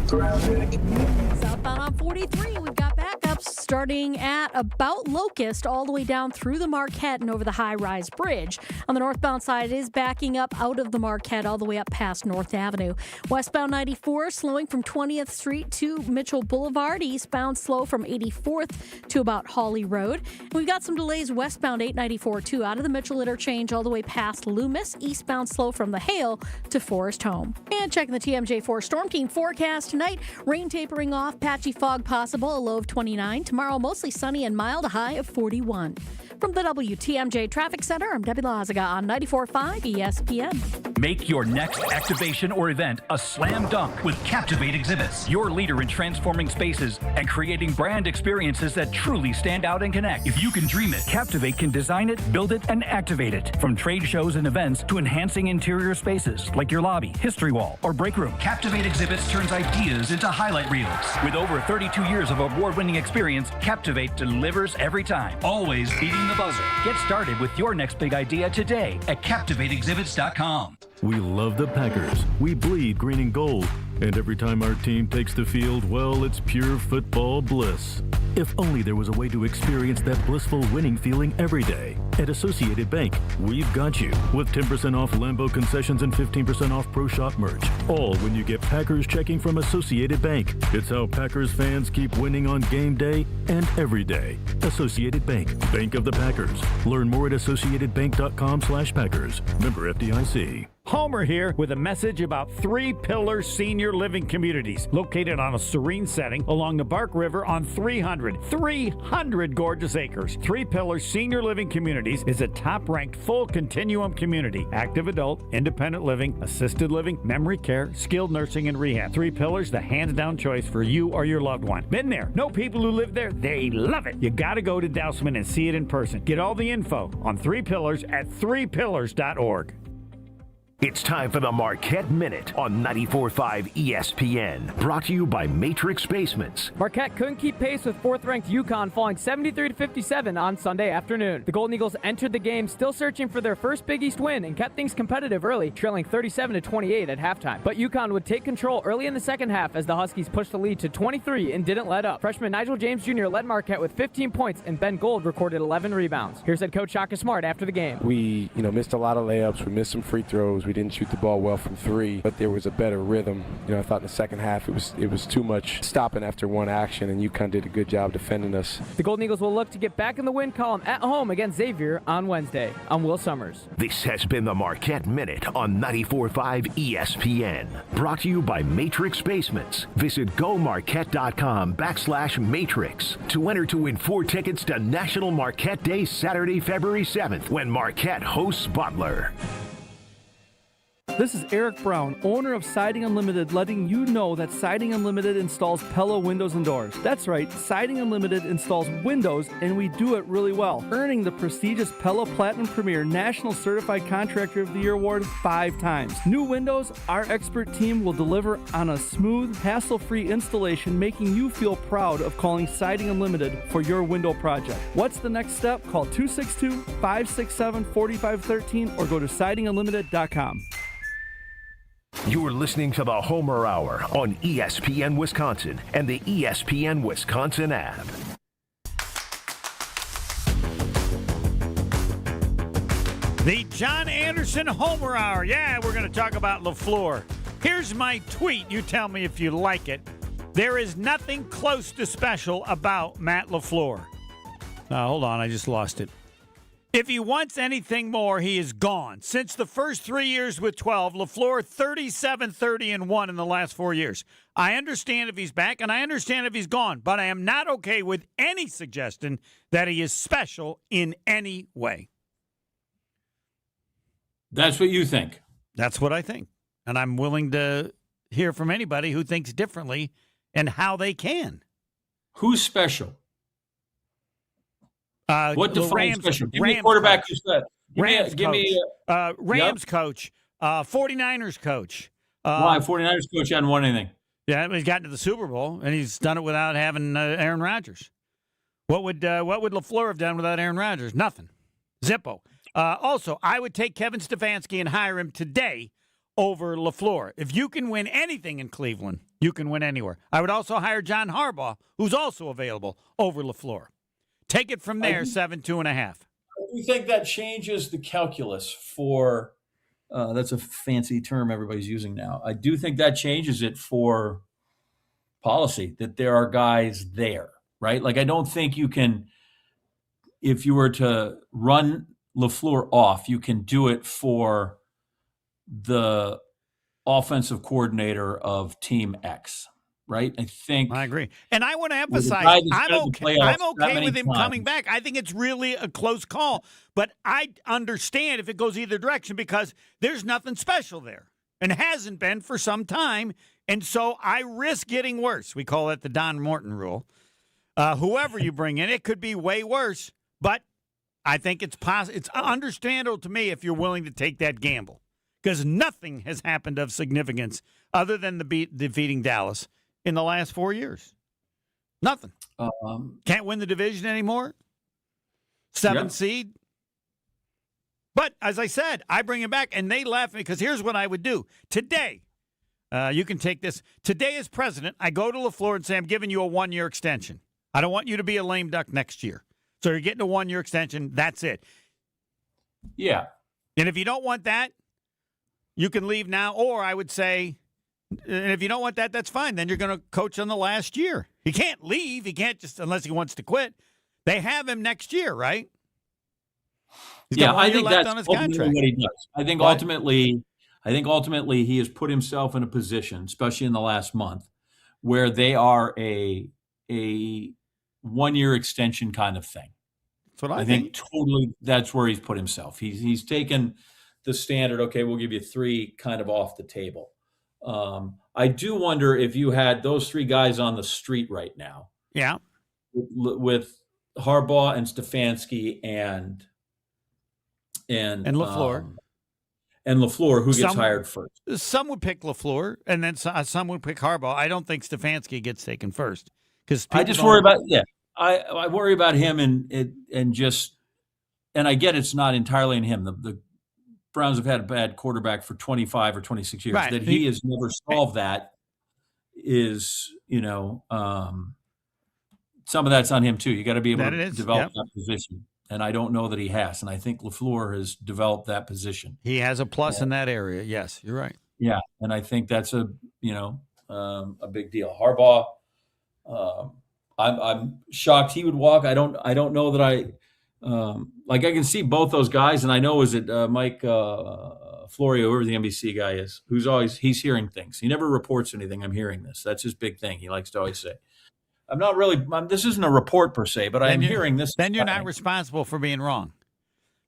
Southbound on 43, we've got backups starting at about Locust all the way down through the Marquette and over the high-rise bridge. On the northbound side, it is backing up out of the Marquette all the way up past North Avenue. Westbound 94 slowing from 20th Street to Mitchell Boulevard. Eastbound slow from 84th to about Hawley Road. We've got some delays westbound 894 too, out of the Mitchell interchange all the way past Loomis. Eastbound slow from the Hale to Forest Home. And checking the TMJ4 Storm Team forecast tonight. Rain tapering off, patchy fog possible, a low of 29. Tomorrow, mostly sunny and mild, a high of 41. From the WTMJ Traffic Center, I'm Debbie Lazaga on 94.5 ESPN. Make your next activation or event a slam dunk with Captivate Exhibits, your leader in transforming spaces and creating brand experiences that truly stand out and connect. If you can dream it, Captivate can design it, build it, and activate it. From trade shows and events to enhancing interior spaces like your lobby, history wall, or break room, Captivate Exhibits turns ideas into highlight reels. With over 32 years of award-winning experience, Captivate delivers every time, always beating the buzzer. Get started with your next big idea today at CaptivateExhibits.com. We love the Packers. We bleed green and gold. And every time our team takes the field, well, it's pure football bliss. If only there was a way to experience that blissful winning feeling every day. At Associated Bank, we've got you with 10% off Lambeau concessions and 15% off Pro Shop merch. All when you get Packers checking from Associated Bank. It's how Packers fans keep winning on game day and every day. Associated Bank, Bank of the Packers. Learn more at AssociatedBank.com/Packers. Member FDIC. Homer here with a message about Three Pillars Senior Living Communities, located on a serene setting along the Bark River on 300 gorgeous acres. Three Pillars Senior Living Communities is a top-ranked full continuum community. Active adult, independent living, assisted living, memory care, skilled nursing, and rehab. Three Pillars, the hands-down choice for you or your loved one. Been there. Know people who live there. They love it. You got to go to Dousman and see it in person. Get all the info on Three Pillars at threepillars.org. It's time for the Marquette Minute on 94.5 ESPN. Brought to you by Matrix Basements. Marquette couldn't keep pace with fourth-ranked UConn, falling 73-57 on Sunday afternoon. The Golden Eagles entered the game still searching for their first Big East win and kept things competitive early, trailing 37-28 at halftime. But UConn would take control early in the second half as the Huskies pushed the lead to 23 and didn't let up. Freshman Nigel James Jr. led Marquette with 15 points, and Ben Gold recorded 11 rebounds. Here's head coach Shaka Smart after the game. We, missed a lot of layups. We missed some free throws. We didn't shoot the ball well from three, but there was a better rhythm. I thought in the second half it was too much stopping after one action, and UConn did a good job defending us. The Golden Eagles will look to get back in the win column at home against Xavier on Wednesday. I'm Will Summers. This has been the Marquette Minute on 94.5 ESPN. Brought to you by Matrix Basements. Visit gomarquette.com/matrix to enter to win 4 tickets to National Marquette Day Saturday, February 7th when Marquette hosts Butler. This is Eric Brown, owner of Siding Unlimited, letting you know that Siding Unlimited installs Pella windows and doors. That's right, Siding Unlimited installs windows, and we do it really well, earning the prestigious Pella Platinum Premier National Certified Contractor of the Year award 5 times. New windows, our expert team will deliver on a smooth, hassle-free installation, making you feel proud of calling Siding Unlimited for your window project. What's the next step? Call 262-567-4513 or go to sidingunlimited.com. You're listening to the Homer Hour on ESPN Wisconsin and the ESPN Wisconsin app. The John Anderson Homer Hour. Yeah, we're going to talk about LaFleur. Here's my tweet. You tell me if you like it. There is nothing close to special about Matt LaFleur. Hold on, I just lost it. If he wants anything more, he is gone. Since the first 3 years with 12, LaFleur 37-30-1 in the last 4 years. I understand if he's back, and I understand if he's gone, but I am not okay with any suggestion that he is special in any way. That's what you think. That's what I think. And I'm willing to hear from anybody who thinks differently and how they can. Who's special? What defines special? Give me a Rams quarterback coach. who's that. Give me Rams coach, 49ers coach. Why? 49ers coach hadn't won anything. Yeah, he's gotten to the Super Bowl, and he's done it without having Aaron Rodgers. What would LaFleur have done without Aaron Rodgers? Nothing. Zippo. Also, I would take Kevin Stefanski and hire him today over LaFleur. If you can win anything in Cleveland, you can win anywhere. I would also hire John Harbaugh, who's also available, over LaFleur. Take it from there, 7-2.5. Do you think that changes the calculus for that's a fancy term everybody's using now. I do think that changes it for policy, that there are guys there, right? Like, I don't think you can, if you were to run LaFleur off, you can do it for the offensive coordinator of Team X. Right? I agree. And I want to emphasize, I'm okay with him coming back. I think it's really a close call. But I understand if it goes either direction because there's nothing special there and hasn't been for some time. And so I risk getting worse. We call it the Don Morton rule. Whoever you bring in, it could be way worse. But I think it's understandable to me if you're willing to take that gamble because nothing has happened of significance other than defeating Dallas in the last 4 years. Nothing. Can't win the division anymore. 7th seed. But as I said, I bring him back, and they laugh at me because here's what I would do. Today, you can take this. Today as president, I go to LaFleur and say, I'm giving you a 1-year extension. I don't want you to be a lame duck next year. So you're getting a 1-year extension. That's it. Yeah. And if you don't want that, you can leave now. Or I would say, and if you don't want that, that's fine. Then you're going to coach on the last year. He can't leave. He can't just, unless he wants to quit. They have him next year, right? I think that's ultimately what he does. I think ultimately he has put himself in a position, especially in the last month, where they are a 1-year extension kind of thing. That's what I think. Totally, that's where he's put himself. He's taken the standard. Okay, we'll give you 3 kind of off the table. I do wonder if you had those 3 guys on the street right now. Yeah. With Harbaugh and Stefanski and LaFleur. And LaFleur, who gets hired first? Some would pick LaFleur, and then some would pick Harbaugh. I don't think Stefanski gets taken first. Because I just worry about I worry about him and I get it's not entirely in him. The Browns have had a bad quarterback for 25 or 26 years. Right. That he has never solved that is, some of that's on him too. You got to be able to develop that position. And I don't know that he has. And I think LaFleur has developed that position. He has a plus in that area. Yes, you're right. Yeah, and I think that's a big deal. Harbaugh, I'm shocked he would walk. I don't know that I can see both those guys, and I know Mike Florio, whoever the NBC guy is, he's hearing things. He never reports anything. I'm hearing this. That's his big thing. He likes to always say. This isn't a report per se, but I'm hearing this. Then you're not responsible for being wrong.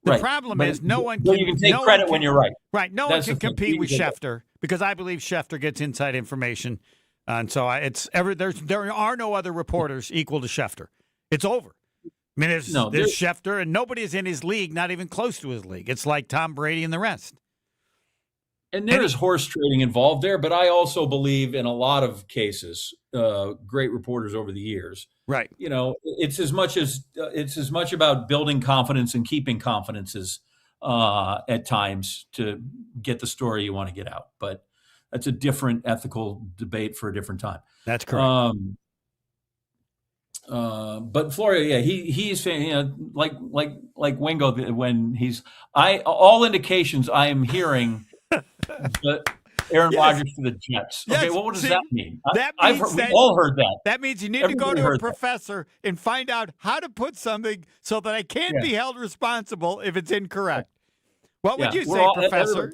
The problem is you can take credit when you're right. Right. No one can compete with Schefter because I believe Schefter gets inside information. And so there are no other reporters equal to Schefter. It's over. I mean, there's Schefter, and nobody is in his league, not even close to his league. It's like Tom Brady and the rest. And there is horse trading involved there, but I also believe in a lot of cases, great reporters over the years. Right. It's as much about building confidence and keeping confidences at times to get the story you want to get out. But that's a different ethical debate for a different time. That's correct. But Florio, he's like Wingo when all indications I am hearing. Aaron Rodgers to the Jets. Okay, what does that mean? We all heard that. That means you need to go to a professor and find out how to put something so that I can't be held responsible if it's incorrect. What would you say, Professor?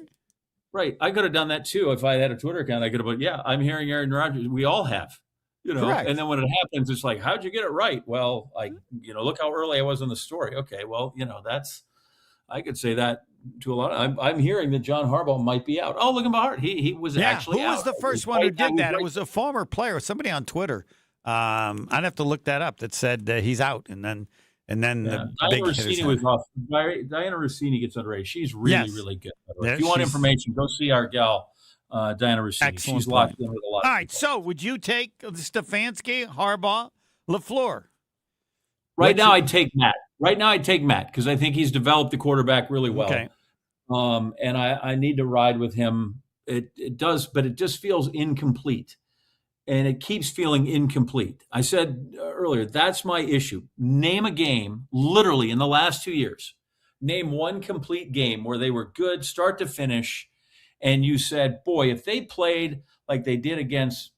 Right. I could have done that too if I had a Twitter account. I could have I'm hearing Aaron Rodgers. We all have. Correct. And then when it happens, it's like, how'd you get it right? Well, look how early I was in the story. Okay, well, I could say that to a lot. I'm hearing that John Harbaugh might be out. Oh, look at my heart. He was actually out. Who was the first one who did that? It was a former player, somebody on Twitter. I'd have to look that up. That said he's out, and then the big Rossini was off. Diana Rossini gets underrated. She's really good. If you want information, go see our gal Diana Rossini. Excellent. She's locked in with a lot. All right. So, would you take Stefanski, Harbaugh, LaFleur? Right now, I'd take Matt because I think he's developed the quarterback really well. Okay. And I need to ride with him. It does, but it just feels incomplete. And it keeps feeling incomplete. I said earlier, that's my issue. Name a game, literally in the last 2 years. Name one complete game where they were good start to finish. And you said, boy, if they played like they did against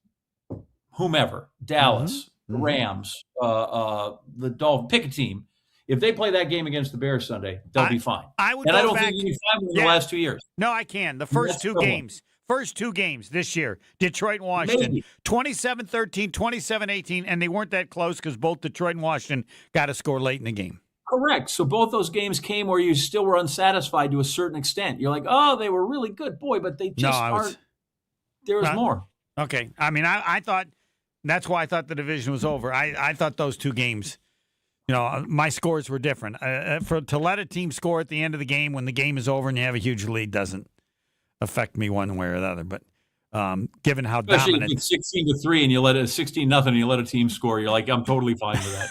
whomever, Dallas, the Rams, the Dolphins, pick a team. If they play that game against the Bears Sunday, they'll be fine. I don't think you can find them in the last 2 years. No, I can. The first two games. First two games this year, Detroit and Washington, 27-13, 27-18, and they weren't that close because both Detroit and Washington got a score late in the game. Correct. So both those games came where you still were unsatisfied to a certain extent. You're like, oh, they were really good. Boy, but they just aren't. There was more. Okay. I mean, I thought that's why I thought the division was over. I thought those two games, my scores were different. To let a team score at the end of the game when the game is over and you have a huge lead doesn't affect me one way or the other. But given how especially dominant, 16-3 and you let it 16-0 and you let a team score, you're like, I'm totally fine with that.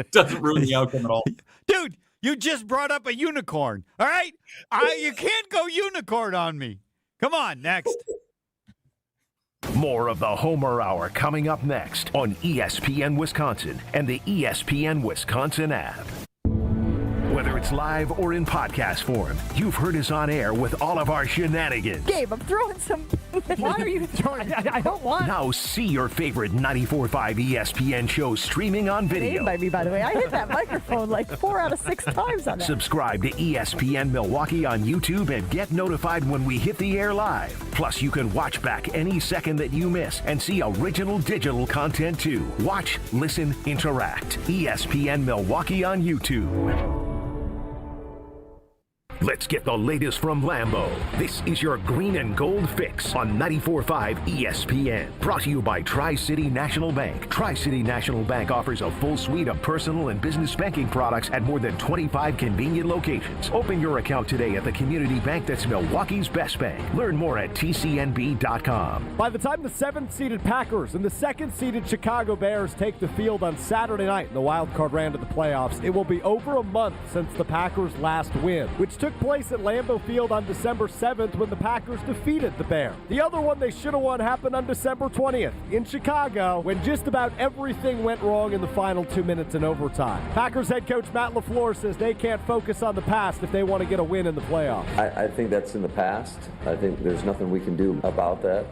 It doesn't ruin the outcome at all. Dude, you just brought up a unicorn. All right, you can't go unicorn on me. Come on, next. More of the Homer Hour coming up next on ESPN Wisconsin and the ESPN Wisconsin app. Whether it's live or in podcast form, you've heard us on air with all of our shenanigans. Gabe, I'm throwing some. Why are you throwing? I don't want. Now see your favorite 94.5 ESPN shows streaming on video. By me, by the way. I hit that microphone like 4 out of 6 times on that. Subscribe to ESPN Milwaukee on YouTube and get notified when we hit the air live. Plus, you can watch back any second that you miss and see original digital content too. Watch, listen, interact. ESPN Milwaukee on YouTube. Let's get the latest from Lambeau. This is your green and gold fix on 94.5 ESPN. Brought to you by Tri-City National Bank. Tri-City National Bank offers a full suite of personal and business banking products at more than 25 convenient locations. Open your account today at the community bank that's Milwaukee's best bank. Learn more at tcnb.com. By the time the 7th-seeded Packers and the 2nd-seeded Chicago Bears take the field on Saturday night in the wild card round of the playoffs, it will be over a month since the Packers' last win, which took took place at Lambeau Field on December 7th when the Packers defeated the Bears. The other one they should have won happened on December 20th in Chicago when just about everything went wrong in the final 2 minutes in overtime. Packers head coach Matt LaFleur says they can't focus on the past if they want to get a win in the playoffs. I think that's in the past. I think there's nothing we can do about that.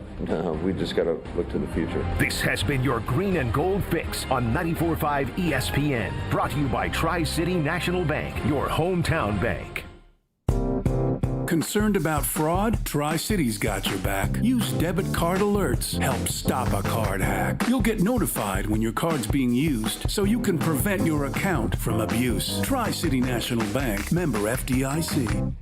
We just got to look to the future. This has been your Green and Gold Fix on 94.5 ESPN. Brought to you by Tri-City National Bank, your hometown bank. Concerned about fraud? Tri-City's got your back. Use debit card alerts. Help stop a card hack. You'll get notified when your card's being used so you can prevent your account from abuse. Tri-City National Bank, member FDIC.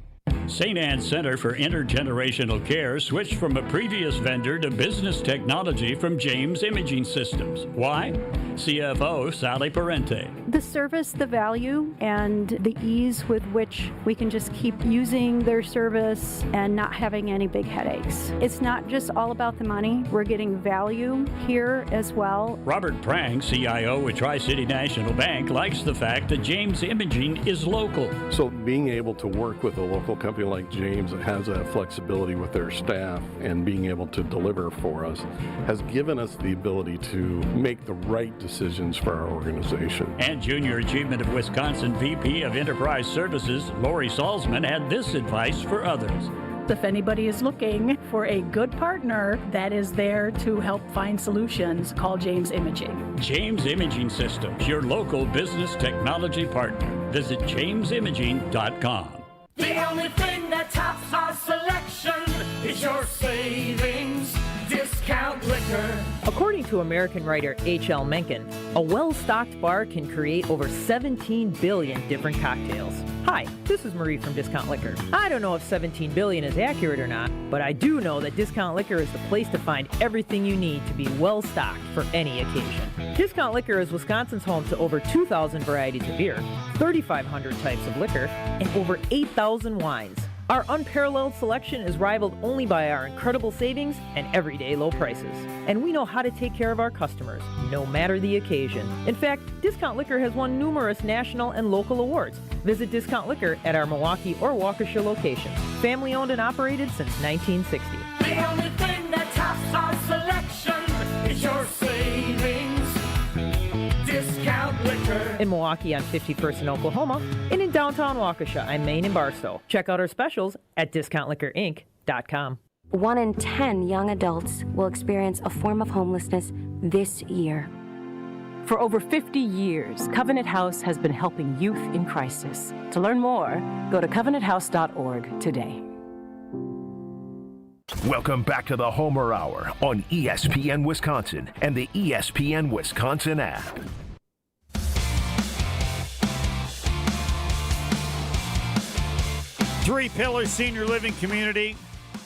St. Anne's Center for Intergenerational Care switched from a previous vendor to business technology from James Imaging Systems. Why? CFO Sally Parente. The service, the value, and the ease with which we can just keep using their service and not having any big headaches. It's not just all about the money. We're getting value here as well. Robert Prang, CIO with Tri-City National Bank, likes the fact that James Imaging is local. So being able to work with a local company like James that has that flexibility with their staff and being able to deliver for us has given us the ability to make the right decisions for our organization. And Junior Achievement of Wisconsin VP of Enterprise Services, Lori Salzman, had this advice for others. If anybody is looking for a good partner that is there to help find solutions, call James Imaging. James Imaging Systems, your local business technology partner. Visit jamesimaging.com. The only thing that tops our selection is your savings discount liquor. According to American writer H.L. Mencken, a well-stocked bar can create over 17 billion different cocktails. Hi, this is Marie from Discount Liquor. I don't know if 17 billion is accurate or not, but I do know that Discount Liquor is the place to find everything you need to be well-stocked for any occasion. Discount Liquor is Wisconsin's home to over 2,000 varieties of beer, 3,500 types of liquor, and over 8,000 wines. Our unparalleled selection is rivaled only by our incredible savings and everyday low prices. And we know how to take care of our customers, no matter the occasion. In fact, Discount Liquor has won numerous national and local awards. Visit Discount Liquor at our Milwaukee or Waukesha locations. Family owned and operated since 1960. The only thing that tops our selection is your savings discount liquor. In Milwaukee on 51st in Oklahoma, and in downtown Waukesha on Main and Barstow. Check out our specials at discountliquorinc.com. 1 in 10 young adults will experience a form of homelessness this year. For over 50 years, Covenant House has been helping youth in crisis. To learn more, go to covenanthouse.org today. Welcome back to the Homer Hour on ESPN Wisconsin and the ESPN Wisconsin app. Three Pillars Senior Living Community.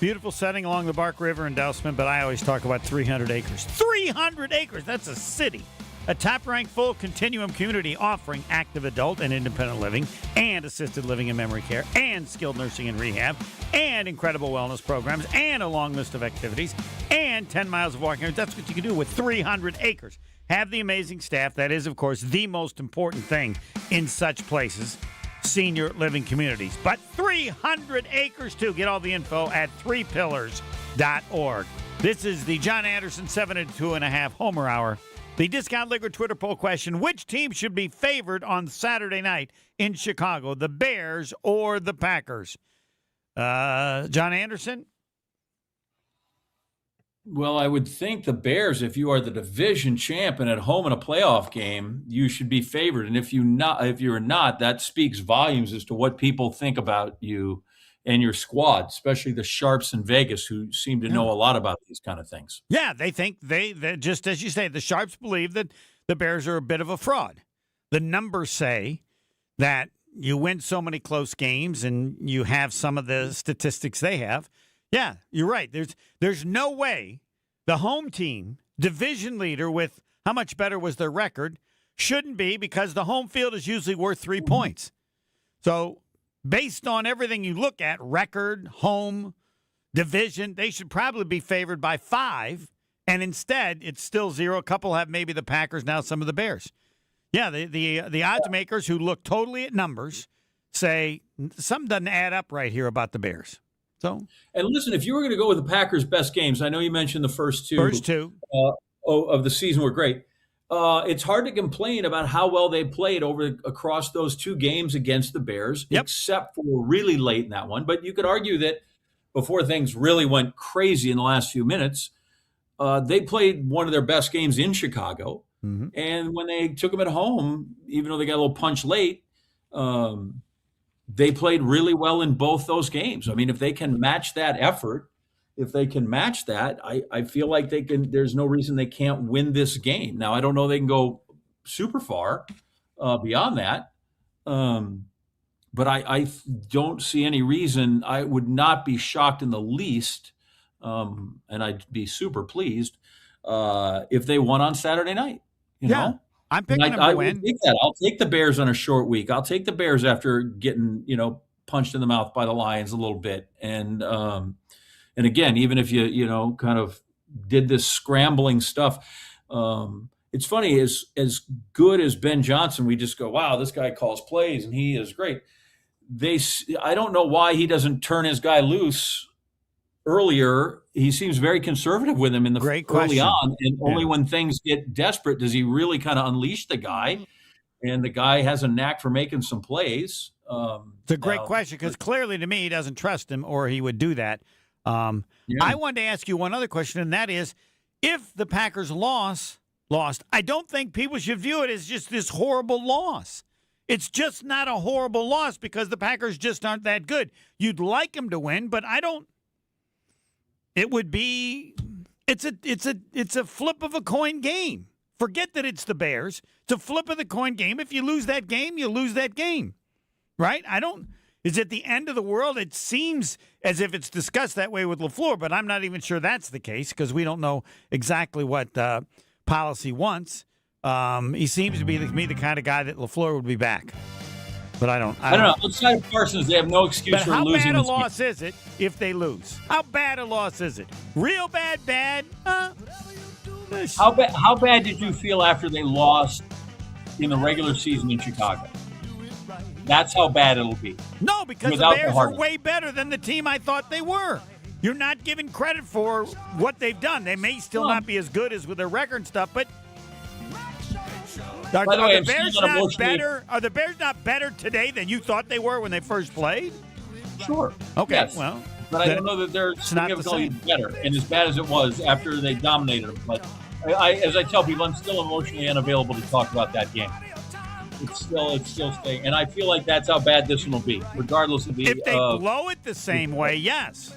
Beautiful setting along the Bark River in Dousman, but I always talk about 300 acres. 300 acres! That's a city. A top-ranked full continuum community offering active adult and independent living and assisted living and memory care and skilled nursing and rehab and incredible wellness programs and a long list of activities and 10 miles of walking. That's what you can do with 300 acres. Have the amazing staff. That is, of course, the most important thing in such places. Senior living communities. But 300 acres, too. Get all the info at 3pillars.org. This is the John Anderson 7 and 2.5 Homer Hour. The Discount Liquor Twitter poll question, which team should be favored on Saturday night in Chicago, the Bears or the Packers? John Anderson? Well, I would think the Bears, if you are the division champion at home in a playoff game, you should be favored. And if you're not, that speaks volumes as to what people think about you and your squad, especially the Sharps in Vegas, who seem to know a lot about these kind of things. Yeah, they think they just as you say, the Sharps believe that the Bears are a bit of a fraud. The numbers say that you win so many close games and you have some of the statistics they have. Yeah, you're right. There's no way the home team, division leader with how much better was their record, shouldn't be, because the home field is usually worth 3 points. So based on everything you look at, record, home, division, they should probably be favored by 5. And instead, it's still 0. A couple have maybe the Packers, now some of the Bears. Yeah, the odds makers who look totally at numbers say something doesn't add up right here about the Bears. So, and listen, if you were going to go with the Packers' best games, I know you mentioned the first two of the season were great. It's hard to complain about how well they played across those two games against the Bears, except for really late in that one. But you could argue that before things really went crazy in the last few minutes, they played one of their best games in Chicago. Mm-hmm. And when they took them at home, even though they got a little punch late, they played really well in both those games. I mean, if they can match that effort, I feel like they can. There's no reason they can't win this game. Now, I don't know they can go super far beyond that, but I don't see any reason. I would not be shocked in the least, and I'd be super pleased if they won on Saturday night. You know? I'm picking them to win. I'll take the Bears on a short week. I'll take the Bears after getting punched in the mouth by the Lions a little bit, and again, even if you kind of did this scrambling stuff, it's funny, as good as Ben Johnson, we just go, wow, this guy calls plays and he is great. I don't know why he doesn't turn his guy loose earlier. He seems very conservative with him in the early on, and only when things get desperate does he really kind of unleash the guy. And the guy has a knack for making some plays. It's a great question, because clearly to me he doesn't trust him, or he would do that. I wanted to ask you one other question, and that is, if the Packers lost, I don't think people should view it as just this horrible loss. It's just not a horrible loss because the Packers just aren't that good. You'd like them to win, but I don't. It would be. It's a flip of a coin game. Forget that it's the Bears. It's a flip of the coin game. If you lose that game, you lose that game, right? Is it the end of the world? It seems as if it's discussed that way with LaFleur, but I'm not even sure that's the case because we don't know exactly what policy wants. He seems to be the kind of guy that LaFleur would be back. But I don't know. Outside of Parsons, they have no excuse for losing. How bad a loss is it if they lose? How bad a loss is it? Real bad? How bad did you feel after they lost in the regular season in Chicago? That's how bad it'll be. No, because the Bears are way better than the team I thought they were. You're not giving credit for what they've done. They may still not be as good as with their record and stuff, but are the Bears not better? Are the Bears not better today than you thought they were when they first played? Sure. Okay. Yes. Well, but I don't know that they're significantly better and as bad as it was after they dominated them. But as I tell people, I'm still emotionally unavailable to talk about that game. It's still staying, and I feel like that's how bad this one will be, regardless of the. If they blow it the same way, yes.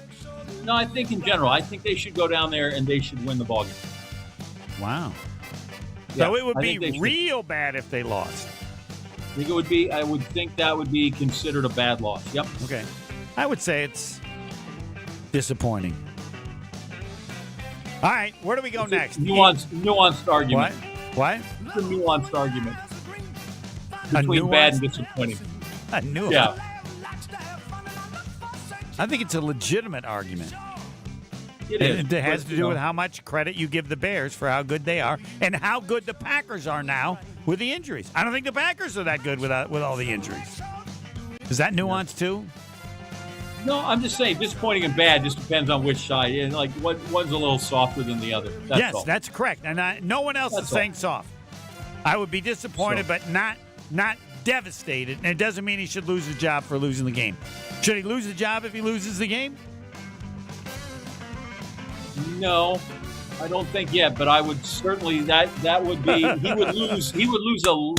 No, I think in general, I think they should go down there and they should win the ballgame. Wow. Yeah, so it would be real bad if they lost. I think it would be. I would think that would be considered a bad loss. Yep. Okay. I would say it's disappointing. All right, where do we go next? Nuanced argument. What? It's a nuanced argument between bad and disappointing. A nuance. Yeah. I think it's a legitimate argument. It has to do with how much credit you give the Bears for how good they are and how good the Packers are now with the injuries. I don't think the Packers are that good with all the injuries. Is that nuance too? No, I'm just saying disappointing and bad just depends on which side. And like one's a little softer than the other. That's all. That's correct. And no one else is saying soft. I would be disappointed, but not devastated. And it doesn't mean he should lose his job for losing the game. Should he lose the job if he loses the game? No, I don't think yet. But I would certainly that would be he would lose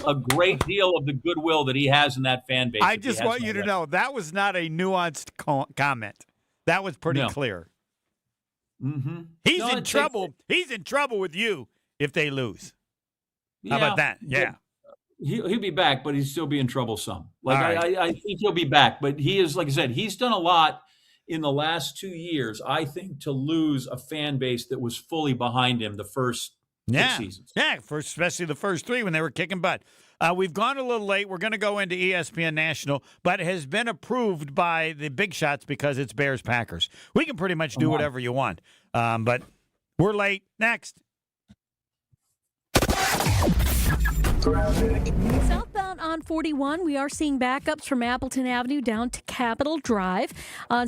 a great deal of the goodwill that he has in that fan base. I just want you to know that was not a nuanced comment. That was pretty clear. Mm-hmm. He's in trouble. He's in trouble with you if they lose. How about that? Yeah. He'll be back, but he'd still be in trouble some. I think he'll be back, but he is, like I said, he's done a lot in the last 2 years, I think, to lose a fan base that was fully behind him the first 6 seasons. Yeah, especially the first 3 when they were kicking butt. We've gone a little late. We're going to go into ESPN National, but it has been approved by the big shots because it's Bears-Packers. We can pretty much do whatever you want, but we're late. Next. Southbound on 41, we are seeing backups from Appleton Avenue down to Capitol Drive. On